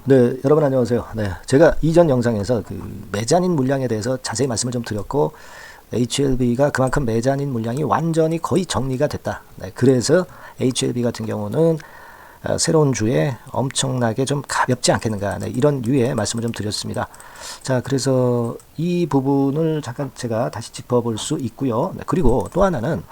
네, 여러분 안녕하세요. 네, 제가 이전 영상에서 그 메자닌 물량에 대해서 자세히 말씀을 좀 드렸고, HLB가 그만큼 메자닌 물량이 완전히 거의 정리가 됐다. 네, 그래서 HLB 같은 경우는 새로운 주에 엄청나게 좀 가볍지 않겠는가. 네, 이런 류의 말씀을 좀 드렸습니다. 자, 그래서 이 부분을 잠깐 제가 다시 짚어볼 수 있고요. 네, 그리고 또 하나는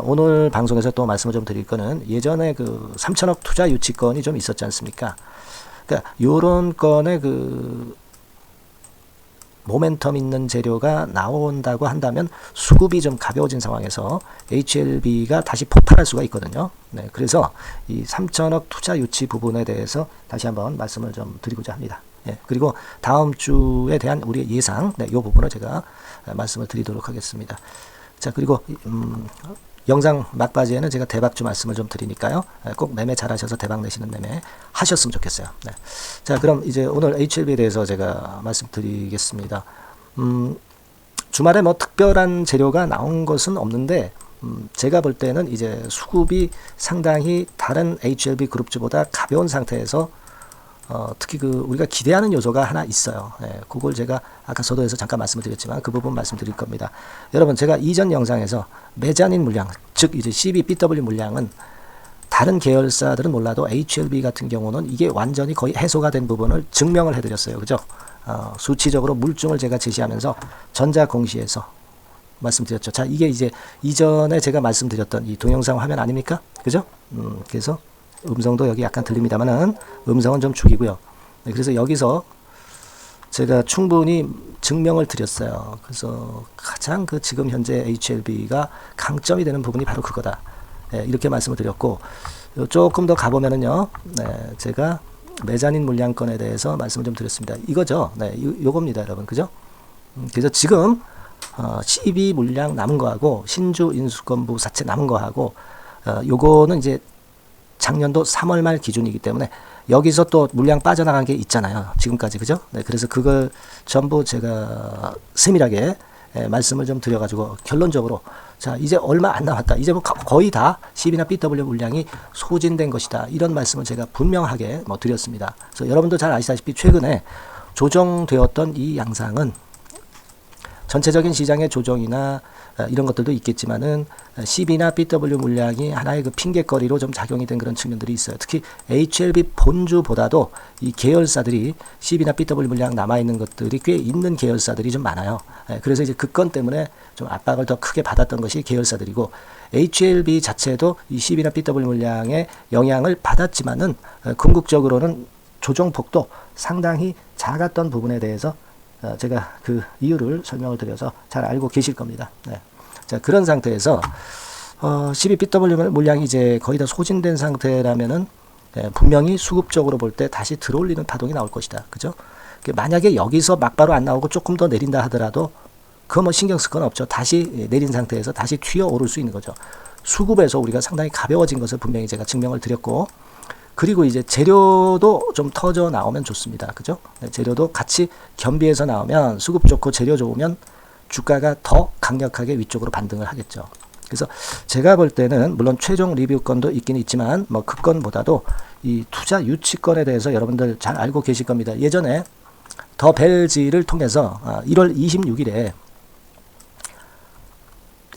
오늘 방송에서 또 말씀을 좀 드릴 거는 예전에 그 3천억 투자 유치건이 좀 있었지 않습니까? 그러니까 요런 건에 그 모멘텀 있는 재료가 나온다고 한다면 수급이 좀 가벼워진 상황에서 HLB가 다시 폭발할 수가 있거든요. 네, 그래서 이 3천억 투자 유치 부분에 대해서 다시 한번 말씀을 좀 드리고자 합니다. 예, 그리고 다음 주에 대한 우리의 예상, 네, 이 부분을 제가 말씀을 드리도록 하겠습니다. 자, 그리고 영상 막바지에는 제가 대박주 말씀을 좀 드리니까요. 꼭 매매 잘하셔서 대박 내시는 매매 하셨으면 좋겠어요. 네. 자, 그럼 이제 오늘 HLB에 대해서 제가 말씀드리겠습니다. 주말에 뭐 특별한 재료가 나온 것은 없는데, 제가 볼 때는 이제 수급이 상당히 다른 HLB 그룹주보다 가벼운 상태에서 특히 그 우리가 기대하는 요소가 하나 있어요. 예, 그걸 제가 아까 서두에서 잠깐 말씀을 드렸지만 그 부분 말씀드릴 겁니다. 여러분, 제가 이전 영상에서 메자닌 물량, 즉 이제 CBBW 물량은 다른 계열사들은 몰라도 HLB 같은 경우는 이게 완전히 거의 해소가 된 부분을 증명을 해드렸어요. 그죠? 수치적으로 물증을 제가 제시하면서 전자공시에서 말씀드렸죠. 자, 이게 이제 이전에 제가 말씀드렸던 이 동영상 화면 아닙니까? 그죠? 그래서 음성도 여기 약간 들립니다만은 음성은 좀 죽이고요. 네, 그래서 여기서 제가 충분히 증명을 드렸어요. 그래서 가장 그 지금 현재 HLB가 강점이 되는 부분이 바로 그거다. 네, 이렇게 말씀을 드렸고, 조금 더 가보면은요, 네, 제가 메자닌 물량권에 대해서 말씀을 좀 드렸습니다. 이거죠. 네, 요겁니다, 여러분. 그죠? 그래서 지금 CB 물량 남은 거하고 신주 인수권부 사채 남은 거하고 요거는 이제 작년도 3월 말 기준이기 때문에 여기서 또 물량 빠져나간 게 있잖아요. 지금까지. 그죠? 네, 그래서 그걸 전부 제가 세밀하게 말씀을 좀 드려가지고 결론적으로 자, 이제 얼마 안 남았다. 이제 뭐 거의 다 CB나 BW 물량이 소진된 것이다. 이런 말씀을 제가 분명하게 뭐 드렸습니다. 그래서 여러분도 잘 아시다시피 최근에 조정되었던 이 양상은 전체적인 시장의 조정이나 이런 것들도 있겠지만은 CB나 BW 물량이 하나의 그 핑계거리로 좀 작용이 된 그런 측면들이 있어요. 특히 HLB 본주보다도 이 계열사들이 CB나 BW 물량 남아있는 것들이 꽤 있는 계열사들이 좀 많아요. 그래서 이제 그 건 때문에 좀 압박을 더 크게 받았던 것이 계열사들이고, HLB 자체도 이 CB나 BW 물량의 영향을 받았지만은 궁극적으로는 조정폭도 상당히 작았던 부분에 대해서 제가 그 이유를 설명을 드려서 잘 알고 계실 겁니다. 네. 자, 그런 상태에서 CBBW 물량이 이제 거의 다 소진된 상태라면은 분명히 수급적으로 볼 때 다시 들어올리는 파동이 나올 것이다. 그죠? 만약에 여기서 막바로 안 나오고 조금 더 내린다 하더라도 그거 뭐 신경 쓸 건 없죠. 다시 내린 상태에서 다시 튀어 오를 수 있는 거죠. 수급에서 우리가 상당히 가벼워진 것을 분명히 제가 증명을 드렸고, 그리고 이제 재료도 좀 터져 나오면 좋습니다. 그죠? 재료도 같이 겸비해서 나오면 수급 좋고 재료 좋으면 주가가 더 강력하게 위쪽으로 반등을 하겠죠. 그래서 제가 볼 때는 물론 최종 리뷰건도 있긴 있지만 뭐 그 건보다도 이 투자 유치건에 대해서 여러분들 잘 알고 계실 겁니다. 예전에 더 벨지를 통해서 1월 26일에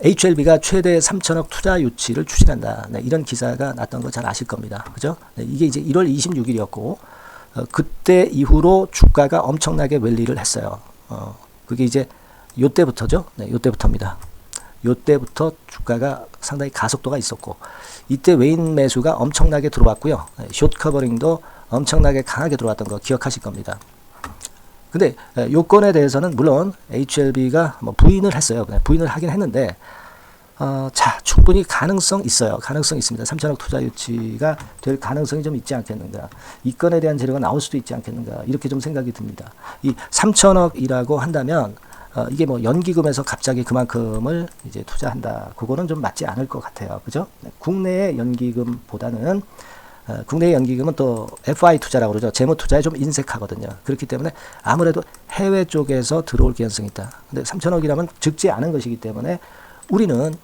HLB가 최대 3천억 투자 유치를 추진한다. 네, 이런 기사가 났던 거 잘 아실 겁니다. 그죠? 네, 이게 이제 1월 26일이었고, 그때 이후로 주가가 엄청나게 랠리를 했어요. 그게 이제 요때부터죠. 네, 요때부터입니다. 요때부터 주가가 상당히 가속도가 있었고, 이때 외인 매수가 엄청나게 들어왔고요. 네, 숏 커버링도 엄청나게 강하게 들어왔던 거 기억하실 겁니다. 근데 요건에 대해서는 물론 HLB가 뭐 부인을 했어요. 부인을 하긴 했는데 자, 충분히 가능성 있어요. 가능성 있습니다. 3천억 투자 유치가 될 가능성이 좀 있지 않겠는가. 이 건에 대한 재료가 나올 수도 있지 않겠는가. 이렇게 좀 생각이 듭니다. 이 3천억이라고 한다면 이게 뭐 연기금에서 갑자기 그만큼을 이제 투자한다. 그거는 좀 맞지 않을 것 같아요. 그죠? 국내의 연기금보다는 국내 연기금은 또 FI 투자라고 그러죠. 재무 투자에 좀 인색하거든요. 그렇기 때문에 아무래도 해외 쪽에서 들어올 가능성이 있다. 근데 3천억이라면 적지 않은 것이기 때문에 우리는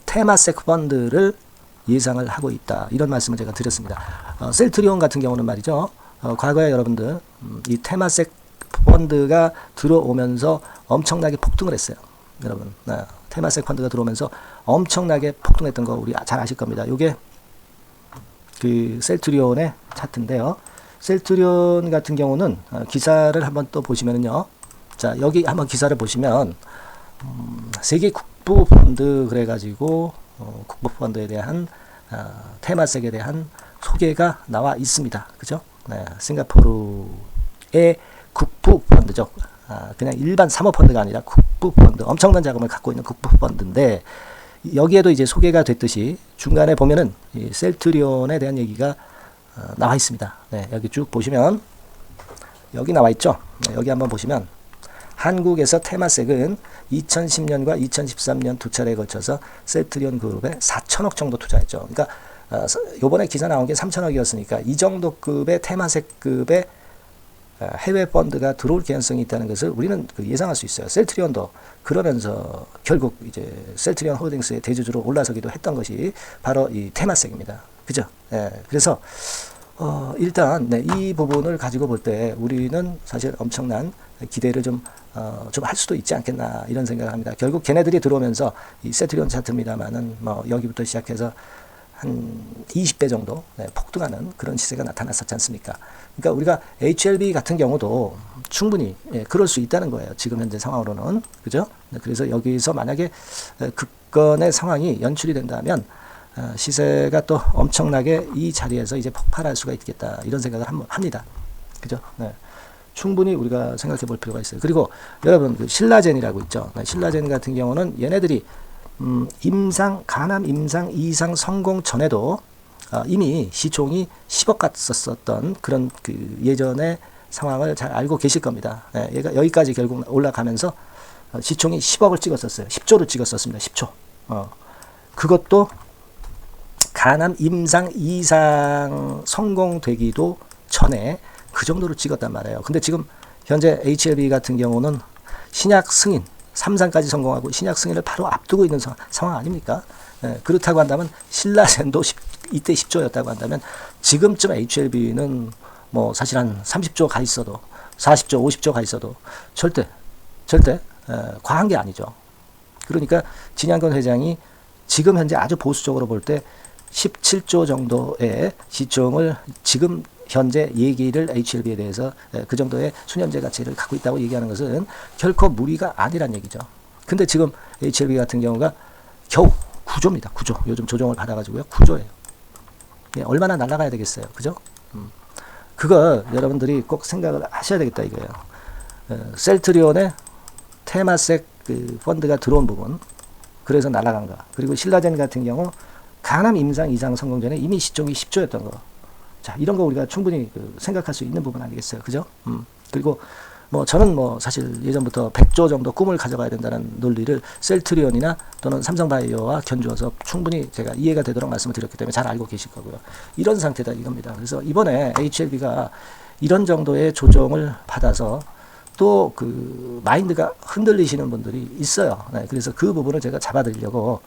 테마섹 펀드를 예상을 하고 있다. 이런 말씀을 제가 드렸습니다. 셀트리온 같은 경우는 말이죠. 과거에 여러분들 이 테마섹 펀드가 들어오면서 엄청나게 폭등을 했어요. 여러분, 테마섹 펀드가 들어오면서 엄청나게 폭등했던 거 우리 잘 아실 겁니다. 요게 그 셀트리온의 차트인데요. 셀트리온 같은 경우는 기사를 한번 또 보시면은요. 자, 여기 한번 기사를 보시면 세계 국부 펀드 그래가지고 국부 펀드에 대한 테마섹에 대한 소개가 나와 있습니다. 그죠? 네, 싱가포르의 국부 펀드죠. 그냥 일반 사모펀드가 아니라 국부 펀드, 엄청난 자금을 갖고 있는 국부 펀드인데 여기에도 이제 소개가 됐듯이 중간에 보면은 이 셀트리온에 대한 얘기가 나와 있습니다. 네, 여기 쭉 보시면 여기 나와 있죠. 네, 여기 한번 보시면 한국에서 테마섹은 2010년과 2013년 두 차례에 걸쳐서 셀트리온 그룹에 4천억 정도 투자했죠. 그러니까 요번에 기사 나온 게 3천억이었으니까 이 정도 급의 테마섹급의 해외 펀드가 들어올 개연성이 있다는 것을 우리는 예상할 수 있어요. 셀트리온도 그러면서 결국 이제 셀트리온 홀딩스의 대주주로 올라서기도 했던 것이 바로 이 테마섹입니다. 그죠? 예, 그래서 일단 네, 이 부분을 가지고 볼 때 우리는 사실 엄청난 기대를 좀 할 수도 있지 않겠나 이런 생각을 합니다. 결국 걔네들이 들어오면서 이 셀트리온 차트입니다만은 뭐 여기부터 시작해서 한 20배 정도 폭등하는 그런 시세가 나타났었지 않습니까? 그러니까 우리가 HLB 같은 경우도 충분히 그럴 수 있다는 거예요. 지금 현재 상황으로는. 그죠? 그래서 여기서 만약에 급건의 상황이 연출이 된다면 시세가 또 엄청나게 이 자리에서 이제 폭발할 수가 있겠다. 이런 생각을 합니다. 그죠? 네. 충분히 우리가 생각해 볼 필요가 있어요. 그리고 여러분 그 신라젠이라고 있죠. 신라젠 같은 경우는 얘네들이 간암 임상 2상 성공 전에도 이미 시총이 10억 갔었던 그런 그 예전의 상황을 잘 알고 계실 겁니다. 얘가 여기까지 결국 올라가면서 시총이 10억을 찍었었어요. 10조를 찍었었습니다. 10조. 그것도 간암 임상 2상 성공되기도 전에 그 정도로 찍었단 말이에요. 근데 지금 현재 HLB 같은 경우는 신약 승인 3상까지 성공하고 신약 승인을 바로 앞두고 있는 상황 아닙니까? 그렇다고 한다면 신라젠도 이때 10조였다고 한다면 지금쯤 HLB는 뭐 사실 한 30조 가 있어도 40조 50조 가 있어도 절대 과한 게 아니죠. 그러니까 진양건 회장이 지금 현재 아주 보수적으로 볼 때 17조 정도의 시총을 지금 현재 얘기를 HLB에 대해서 그 정도의 수렴제 가치를 갖고 있다고 얘기하는 것은 결코 무리가 아니란 얘기죠. 근데 지금 HLB 같은 경우가 겨우 9조입니다. 9조. 요즘 조정을 받아가지고요. 9조예요. 얼마나 날아가야 되겠어요. 그죠? 그걸 여러분들이 꼭 생각을 하셔야 되겠다 이거예요. 셀트리온의 테마섹 그 펀드가 들어온 부분, 그래서 날아간가. 그리고 신라젠 같은 경우 간암 임상 2상 성공 전에 이미 시총이 10조였던 거. 자, 이런 거 우리가 충분히 생각할 수 있는 부분 아니겠어요. 그죠? 그리고 뭐 저는 뭐 사실 예전부터 100조 정도 꿈을 가져가야 된다는 논리를 셀트리온이나 또는 삼성바이오와 견주어서 충분히 제가 이해가 되도록 말씀을 드렸기 때문에 잘 알고 계실 거고요. 이런 상태다 이겁니다. 그래서 이번에 HLB가 이런 정도의 조정을 받아서 또 그 마인드가 흔들리시는 분들이 있어요. 네, 그래서 그 부분을 제가 잡아드리려고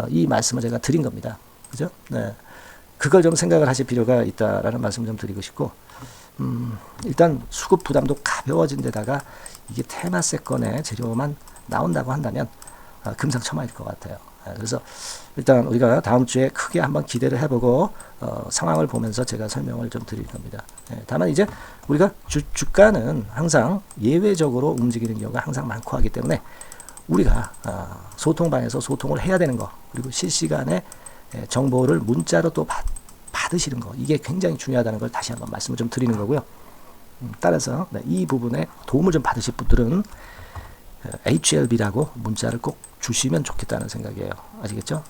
이 말씀을 제가 드린 겁니다. 그죠? 네. 그걸 좀 생각을 하실 필요가 있다라는 말씀을 좀 드리고 싶고, 일단 수급 부담도 가벼워진 데다가 이게 테마세건의 재료만 나온다고 한다면 금상첨화일 것 같아요. 그래서 일단 우리가 다음 주에 크게 한번 기대를 해보고 상황을 보면서 제가 설명을 좀 드릴 겁니다. 다만 이제 우리가 주가는 항상 예외적으로 움직이는 경우가 항상 많고 하기 때문에 우리가 소통방에서 소통을 해야 되는 거, 그리고 실시간에 정보를 문자로 또 받으시는 거, 이게 굉장히 중요하다는 걸 다시 한번 말씀을 좀 드리는 거고요. 따라서 이 부분에 도움을 좀 받으실 분들은 HLB라고 문자를 꼭 주시면 좋겠다는 생각이에요. 아시겠죠?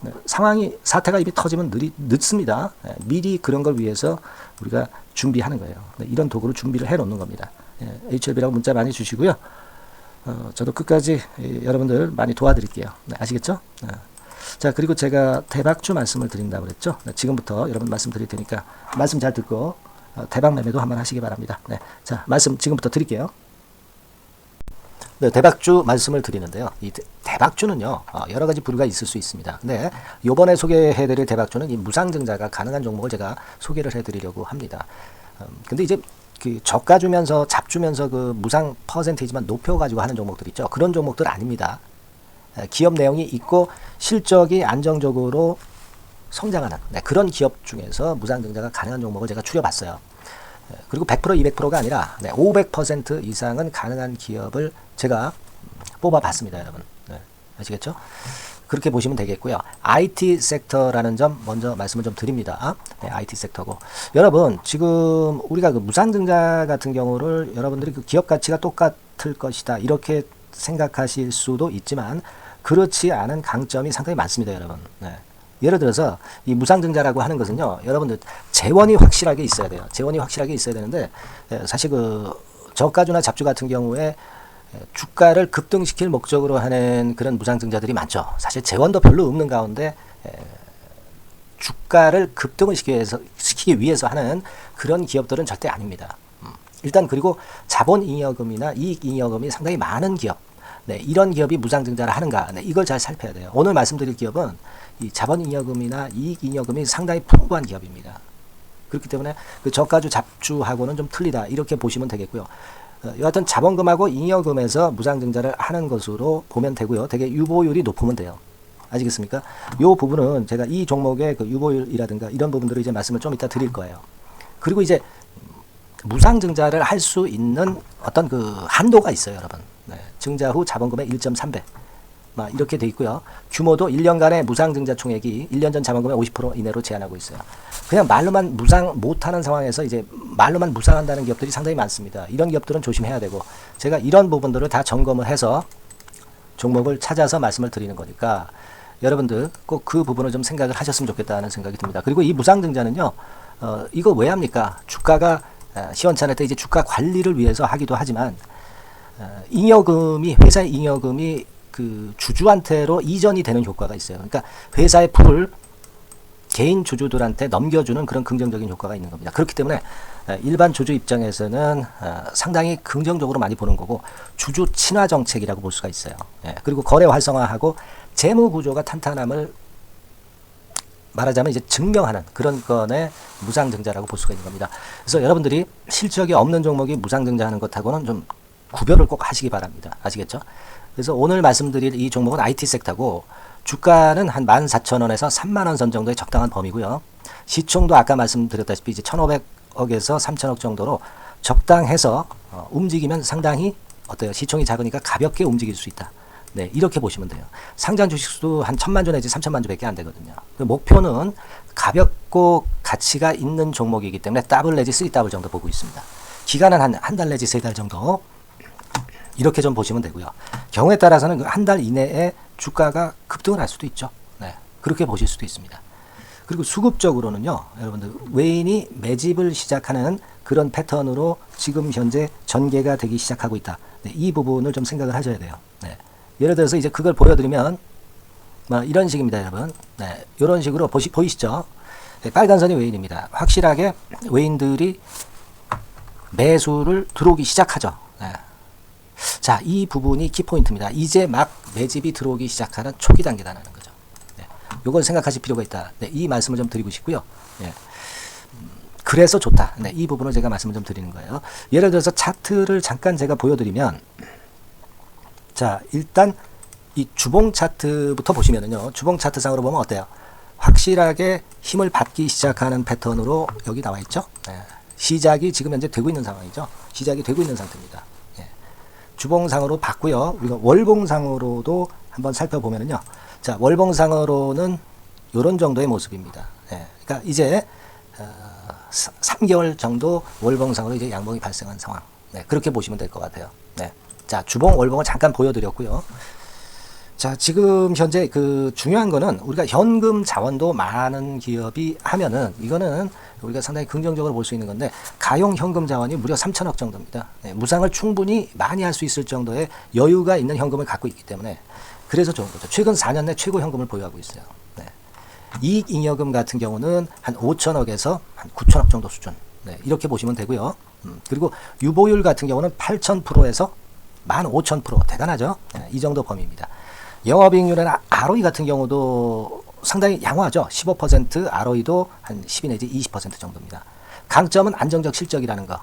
사태가 이미 터지면 늦습니다. 미리 그런 걸 위해서 우리가 준비하는 거예요. 이런 도구를 준비를 해 놓는 겁니다. HLB라고 문자 많이 주시고요. 저도 끝까지 여러분들 많이 도와드릴게요. 아시겠죠? 자, 그리고 제가 대박주 말씀을 드린다고 그랬죠. 지금부터 여러분 말씀 드릴 테니까 말씀 잘 듣고 대박 매매도 한번 하시기 바랍니다. 자, 말씀 지금부터 드릴게요. 대박주 말씀을 드리는데요. 이 대박주는요, 여러 가지 부류가 있을 수 있습니다. 근데 요번에 소개해드릴 대박주는 이 무상증자가 가능한 종목을 제가 소개를 해드리려고 합니다. 근데 이제 그 저가 주면서 잡 주면서 그 무상 퍼센테이지만 높여가지고 하는 종목들 있죠. 그런 종목들 아닙니다. 기업 내용이 있고 실적이 안정적으로 성장하는 그런 기업 중에서 무상 증자가 가능한 종목을 제가 추려봤어요. 그리고 100% 200%가 아니라 500% 이상은 가능한 기업을 제가 뽑아봤습니다, 여러분. 아시겠죠? 그렇게 보시면 되겠고요. IT 섹터라는 점 먼저 말씀을 좀 드립니다. IT 섹터고 여러분 지금 우리가 그 무상증자 같은 경우를 여러분들이 그 기업 가치가 똑같을 것이다 이렇게 생각하실 수도 있지만 그렇지 않은 강점이 상당히 많습니다, 여러분. 예를 들어서 이 무상증자라고 하는 것은요, 여러분들 재원이 확실하게 있어야 돼요. 재원이 확실하게 있어야 되는데 사실 그 저가주나 잡주 같은 경우에 주가를 급등시킬 목적으로 하는 그런 무상증자들이 많죠. 사실 재원도 별로 없는 가운데 주가를 급등을 시키기 위해서 하는 그런 기업들은 절대 아닙니다. 일단 그리고 자본잉여금이나 이익잉여금이 상당히 많은 기업, 이런 기업이 무상증자를 하는가, 이걸 잘 살펴야 돼요. 오늘 말씀드릴 기업은 이 자본잉여금이나 이익잉여금이 상당히 풍부한 기업입니다. 그렇기 때문에 그 저가주 잡주하고는 좀 틀리다 이렇게 보시면 되겠고요. 여하튼 자본금하고 잉여금에서 무상증자를 하는 것으로 보면 되고요. 되게 유보율이 높으면 돼요. 아시겠습니까? 이 부분은 제가 이 종목의 그 유보율이라든가 이런 부분들을 이제 말씀을 좀 이따 드릴 거예요. 그리고 이제 무상증자를 할 수 있는 어떤 그 한도가 있어요, 여러분. 증자 후 자본금의 1.3배. 이렇게 돼 있고요. 규모도 1년간의 무상증자 총액이 1년 전 자본금의 50% 이내로 제한하고 있어요. 그냥 말로만 무상 못하는 상황에서 이제 말로만 무상한다는 기업들이 상당히 많습니다. 이런 기업들은 조심해야 되고 제가 이런 부분들을 다 점검을 해서 종목을 찾아서 말씀을 드리는 거니까 여러분들 꼭 그 부분을 좀 생각을 하셨으면 좋겠다는 생각이 듭니다. 그리고 이 무상증자는요, 이거 왜 합니까? 주가가 시원찮을 때 이제 주가 관리를 위해서 하기도 하지만 잉여금이 회사의 잉여금이 그 주주한테로 이전이 되는 효과가 있어요. 그러니까 회사의 풀을 개인 주주들한테 넘겨주는 그런 긍정적인 효과가 있는 겁니다. 그렇기 때문에 일반 주주 입장에서는 상당히 긍정적으로 많이 보는 거고 주주 친화 정책이라고 볼 수가 있어요. 그리고 거래 활성화하고 재무 구조가 탄탄함을 말하자면 이제 증명하는 그런 건의 무상증자라고 볼 수가 있는 겁니다. 그래서 여러분들이 실적이 없는 종목이 무상증자하는 것하고는 좀 구별을 꼭 하시기 바랍니다. 아시겠죠? 그래서 오늘 말씀드릴 이 종목은 IT 섹터고 주가는 한 14,000원에서 30,000원 선 정도의 적당한 범위고요. 시총도 아까 말씀드렸다시피 이제 1,500억에서 3,000억 정도로 적당해서 움직이면 상당히 어때요? 시총이 작으니까 가볍게 움직일 수 있다. 이렇게 보시면 돼요. 상장 주식수도 한 1,000만 주 내지 3,000만 주밖에 안 되거든요. 목표는 가볍고 가치가 있는 종목이기 때문에 더블 내지 3더블 정도 보고 있습니다. 기간은 한 달 내지 3달 정도 이렇게 좀 보시면 되고요. 경우에 따라서는 한 달 이내에 주가가 급등을 할 수도 있죠. 그렇게 보실 수도 있습니다. 그리고 수급적으로는요, 여러분들 외인이 매집을 시작하는 그런 패턴으로 지금 현재 전개가 되기 시작하고 있다. 이 부분을 좀 생각을 하셔야 돼요. 예를 들어서 이제 그걸 보여드리면 이런 식입니다, 여러분. 이런 식으로 보이시죠? 빨간 선이 외인입니다. 확실하게 외인들이 매수를 들어오기 시작하죠. 자, 이 부분이 키포인트입니다. 이제 막 매집이 들어오기 시작하는 초기 단계라는 거죠. 이걸 생각하실 필요가 있다. 이 말씀을 좀 드리고 싶고요. 그래서 좋다. 이 부분을 제가 말씀을 좀 드리는 거예요. 예를 들어서 차트를 잠깐 제가 보여드리면, 자, 일단 이 주봉 차트부터 보시면은요, 주봉 차트상으로 보면 어때요? 확실하게 힘을 받기 시작하는 패턴으로 여기 나와 있죠. 시작이 지금 현재 되고 있는 상황이죠. 시작이 되고 있는 상태입니다. 주봉상으로 봤고요. 우리가 월봉상으로도 한번 살펴보면은요. 자, 월봉상으로는 이런 정도의 모습입니다. 그러니까 이제 3개월 정도 월봉상으로 이제 양봉이 발생한 상황. 그렇게 보시면 될 것 같아요. 자, 주봉, 월봉을 잠깐 보여드렸고요. 자, 지금 현재 그 중요한 거는 우리가 현금 자원도 많은 기업이 하면은 이거는 우리가 상당히 긍정적으로 볼 수 있는 건데 가용 현금 자원이 무려 3,000억 정도입니다. 무상을 충분히 많이 할 수 있을 정도의 여유가 있는 현금을 갖고 있기 때문에 그래서 좋은 거죠. 최근 4년 내 최고 현금을 보유하고 있어요. 이익잉여금 같은 경우는 한 5,000억에서 한 9,000억 정도 수준. 이렇게 보시면 되고요. 그리고 유보율 같은 경우는 8,000%에서 15,000% 대단하죠. 이 정도 범위입니다. 영업이익률이나 ROE 같은 경우도 상당히 양호하죠. 15% ROE도 한 12 내지 20% 정도입니다. 강점은 안정적 실적이라는 거.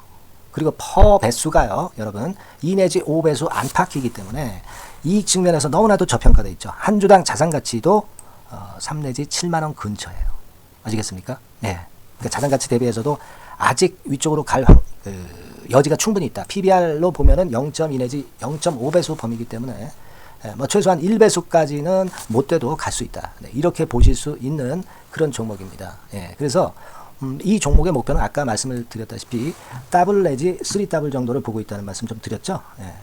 그리고 퍼 배수가요, 여러분 2 내지 5배수 안팎이기 때문에 이익 측면에서 너무나도 저평가되어 있죠. 한 주당 자산 가치도 3 내지 7만 원 근처예요. 아시겠습니까? 네. 그러니까 자산 가치 대비해서도 아직 위쪽으로 갈 여지가 충분히 있다. PBR로 보면은 0.2 내지 0.5배수 범위이기 때문에 뭐 최소한 1배수까지는 못 돼도 갈 수 있다. 네, 이렇게 보실 수 있는 그런 종목입니다. 예, 그래서 이 종목의 목표는 아까 말씀을 드렸다시피 더블 내지 3더블 정도를 보고 있다는 말씀 좀 드렸죠. 예.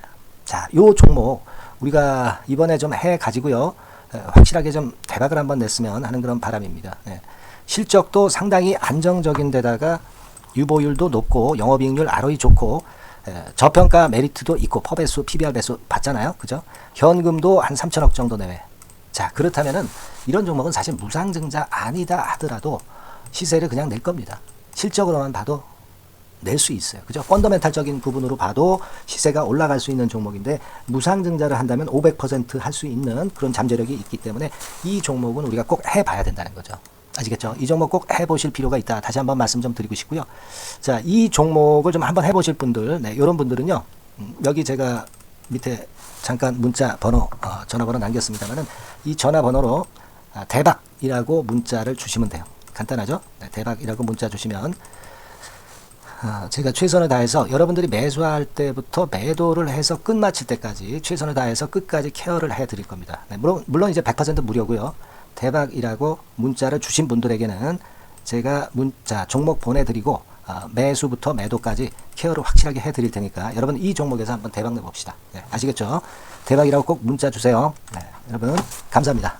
자, 요 종목 우리가 이번에 좀 해 가지고요. 확실하게 좀 대박을 한번 냈으면 하는 그런 바람입니다. 예. 실적도 상당히 안정적인 데다가 유보율도 높고 영업이익률 ROE 좋고 저평가 메리트도 있고 퍼배수, PBR 배수 봤잖아요. 그죠? 현금도 한 3천억 정도 내외. 자, 그렇다면은 이런 종목은 사실 무상증자 아니다 하더라도 시세를 그냥 낼 겁니다. 실적으로만 봐도 낼 수 있어요. 그죠? 펀더멘탈적인 부분으로 봐도 시세가 올라갈 수 있는 종목인데 무상증자를 한다면 500% 할 수 있는 그런 잠재력이 있기 때문에 이 종목은 우리가 꼭 해봐야 된다는 거죠. 아시겠죠? 이 종목 꼭 해보실 필요가 있다. 다시 한번 말씀 좀 드리고 싶고요. 자, 이 종목을 좀 한번 해보실 분들, 네, 이런 분들은요, 여기 제가 밑에 잠깐 문자 번호, 전화번호 남겼습니다만은 이 전화번호로 대박이라고 문자를 주시면 돼요. 간단하죠? 네, 대박이라고 문자 주시면 제가 최선을 다해서 여러분들이 매수할 때부터 매도를 해서 끝마칠 때까지 최선을 다해서 끝까지 케어를 해드릴 겁니다. 네, 물론 이제 100% 무료고요. 대박이라고 문자를 주신 분들에게는 제가 문자 종목 보내드리고 매수부터 매도까지 케어를 확실하게 해드릴 테니까 여러분 이 종목에서 한번 대박 내봅시다. 네, 아시겠죠? 대박이라고 꼭 문자 주세요. 네, 여러분 감사합니다.